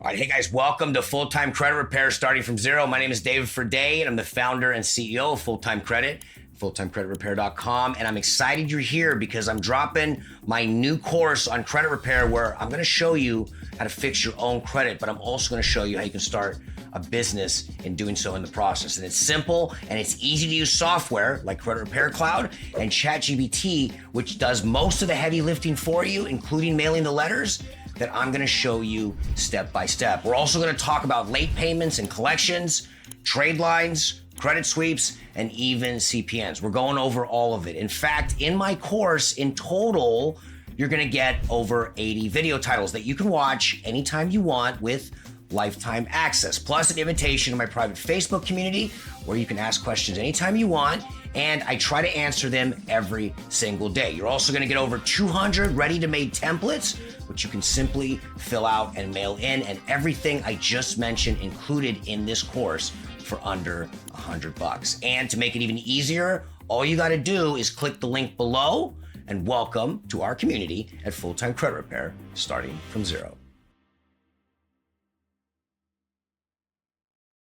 All right, hey guys, welcome to Full-Time Credit Repair starting from zero. My name is David Forday, and I'm the founder and CEO of Full-Time Credit, fulltimecreditrepair.com. And I'm excited you're here because I'm dropping my new course on credit repair where I'm going to show you how to fix your own credit, but I'm also going to show you how you can start a business in doing so in the process. And it's simple and it's easy to use software like Credit Repair Cloud and ChatGPT, which does most of the heavy lifting for you, including mailing the letters that I'm gonna show you step by step. We're also gonna talk about late payments and collections, trade lines, credit sweeps, and even CPNs. We're going over all of it. In fact, in my course, in total, you're gonna get over 80 video titles that you can watch anytime you want with lifetime access, plus an invitation to my private Facebook community where you can ask questions anytime you want, and I try to answer them every single day. You're also gonna get over 200 ready-to-made templates, which you can simply fill out and mail in, and everything I just mentioned included in this course for under $100. And to make it even easier, all you gotta do is click the link below and welcome to our community at Full-Time Credit Repair, starting from zero.